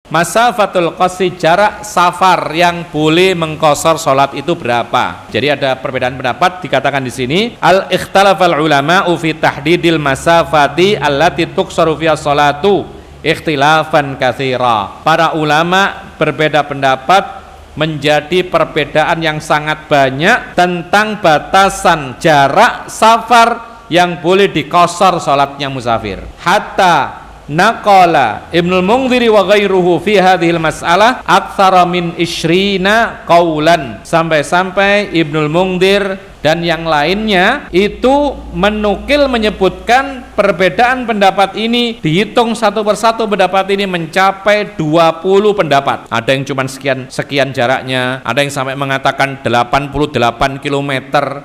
Masafatul qasri, jarak safar yang boleh mengqasar salat itu berapa? Jadi ada perbedaan pendapat, dikatakan di sini al-ikhtalafal ulama'u fi tahdidil masafati allati tuqsaru fiha salatu ikhtilafan katsira. Para ulama berbeda pendapat, menjadi perbedaan yang sangat banyak tentang batasan jarak safar yang boleh dikosor salatnya musafir. Hatta naqala Ibnul Mungdhir wa ghairuhu fi hadhil mas'alah aktsara min 20 qaulan, sampai-sampai Ibnul Mungdhir dan yang lainnya itu menukil menyebutkan perbedaan pendapat ini, dihitung satu persatu pendapat ini mencapai 20 pendapat. Ada yang cuma sekian jaraknya, ada yang sampai mengatakan 88 km,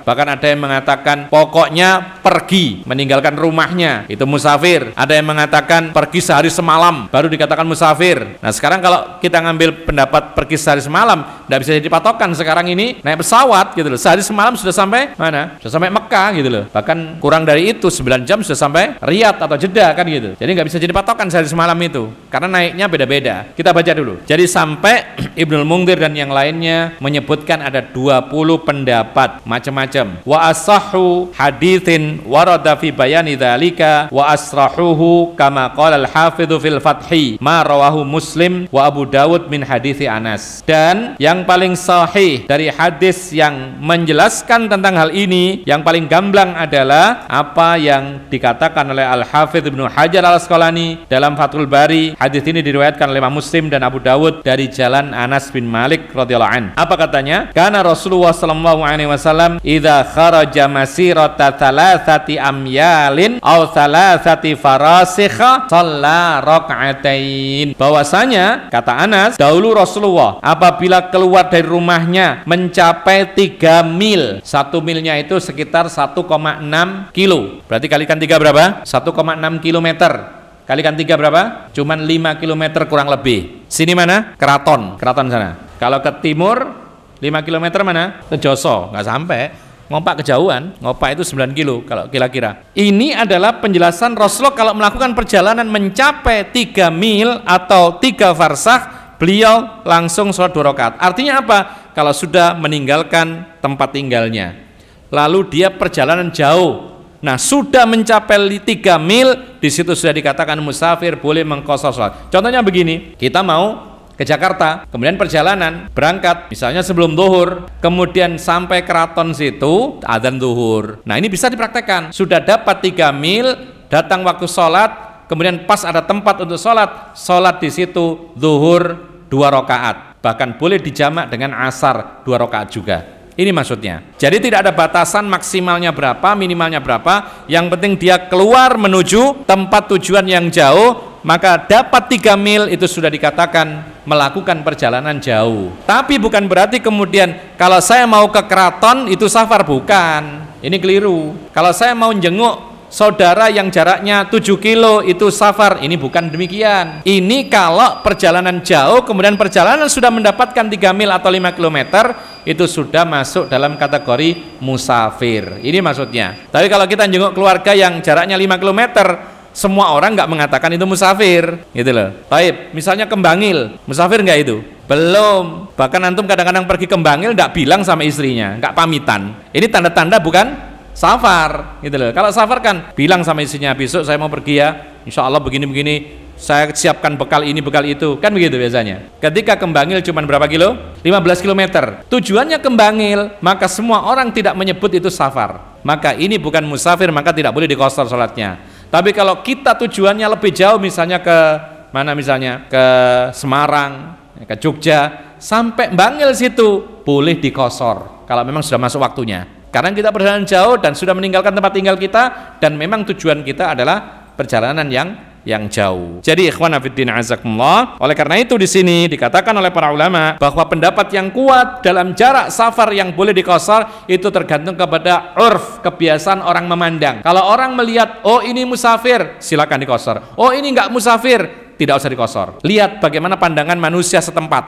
bahkan ada yang mengatakan pokoknya pergi meninggalkan rumahnya itu musafir, ada yang mengatakan pergi sehari semalam baru dikatakan musafir. Nah sekarang kalau kita ngambil pendapat pergi sehari semalam, tidak bisa jadi patokan. Sekarang ini naik pesawat gitu loh, sehari semalam sudah sampai mana? Sudah sampai Mekah gitu loh. Bahkan kurang dari itu, 9 jam sudah sampai Riyadh atau Jeddah kan gitu. Jadi nggak bisa jadi patokan sehari semalam itu, karena naiknya beda-beda. Kita baca dulu. Jadi sampai Ibnul Mungdhir dan yang lainnya menyebutkan ada 20 pendapat macam-macam. Wa asahhu haditsin warada fi bayani dzalika wa asrahuhu kama qala al-hafidzu fil fathi ma rawahu Muslim wa Abu Dawud min hadithi Anas. Dan yang paling sahih dari hadis yang menjelaskan tentang hal ini, yang paling gamblang adalah apa yang dikatakan oleh Al-Hafidz Ibnu Hajar Al-Asqalani dalam Fathul Bari. Hadis ini diriwayatkan oleh Imam Muslim dan Abu Dawud dari jalan Anas bin Malik radhiyallahu an. Apa katanya? Karena Rasulullah sallallahu alaihi wasallam idza kharaja masirata thalathati amyalin aw thalathati farasikha shalla rak'atain. Bahwasanya kata Anas, dahulu Rasulullah apabila keluar dari rumahnya mencapai 3 mil, 1 milnya itu sekitar 1,6 kilo. Berarti kalikan 3 berapa? 1,6 kilometer. Kalikan 3 berapa? Cuman 5 kilometer kurang lebih. Sini mana? Keraton sana. Kalau ke timur 5 kilometer mana? Ke Joso, nggak sampai. Ngopak kejauhan, ngopak itu 9 kilo kalau kira-kira. Ini adalah penjelasan Rasulullah kalau melakukan perjalanan mencapai 3 mil atau 3 farsakh, beliau langsung sholat 2 rakaat. Artinya apa? Kalau sudah meninggalkan tempat tinggalnya, lalu dia perjalanan jauh, nah sudah mencapai 3 mil, di situ sudah dikatakan musafir, boleh mengqashar sholat. Contohnya begini, kita mau ke Jakarta, kemudian perjalanan berangkat misalnya sebelum zuhur, kemudian sampai keraton situ adzan zuhur. Nah ini bisa dipraktekkan, sudah dapat 3 mil, datang waktu sholat, kemudian pas ada tempat untuk sholat di situ zuhur 2 rakaat, bahkan boleh dijamak dengan asar 2 rakaat juga. Ini maksudnya. Jadi tidak ada batasan maksimalnya berapa, minimalnya berapa, yang penting dia keluar menuju tempat tujuan yang jauh, maka dapat 3 mil itu sudah dikatakan melakukan perjalanan jauh. Tapi bukan berarti kemudian kalau saya mau ke keraton itu safar, bukan. Ini keliru. Kalau saya mau jenguk saudara yang jaraknya 7 kilo itu safar, ini bukan demikian. Ini kalau perjalanan jauh, kemudian perjalanan sudah mendapatkan 3 mil atau 5 kilometer, itu sudah masuk dalam kategori musafir. Ini maksudnya. Tapi kalau kita jenguk keluarga yang jaraknya 5 kilometer, semua orang nggak mengatakan itu musafir, gitu loh. Baik, misalnya ke Bangil, musafir nggak itu? Belum. Bahkan antum kadang-kadang pergi ke Bangil nggak bilang sama istrinya, nggak pamitan. Ini tanda-tanda bukan safar, gitu loh. Kalau safar kan bilang sama istrinya, besok saya mau pergi ya, insya Allah begini-begini, saya siapkan bekal ini, bekal itu, kan begitu biasanya. Ketika ke Bangil cuma berapa kilo? 15 kilometer. Tujuannya ke Bangil, maka semua orang tidak menyebut itu safar. Maka ini bukan musafir, maka tidak boleh diqashar salatnya. Tapi kalau kita tujuannya lebih jauh, misalnya ke mana, misalnya ke Semarang, ke Jogja, sampai Bangil situ boleh diqashar kalau memang sudah masuk waktunya. Karena kita perjalanan jauh dan sudah meninggalkan tempat tinggal kita, dan memang tujuan kita adalah perjalanan yang jauh. Jadi ikhwan fillah azakumullah, oleh karena itu di sini dikatakan oleh para ulama bahwa pendapat yang kuat dalam jarak safar yang boleh diqashar itu tergantung kepada urf, kebiasaan orang memandang. Kalau orang melihat, oh ini musafir, silakan diqashar. Oh ini enggak musafir, tidak usah diqashar. Lihat bagaimana pandangan manusia setempat.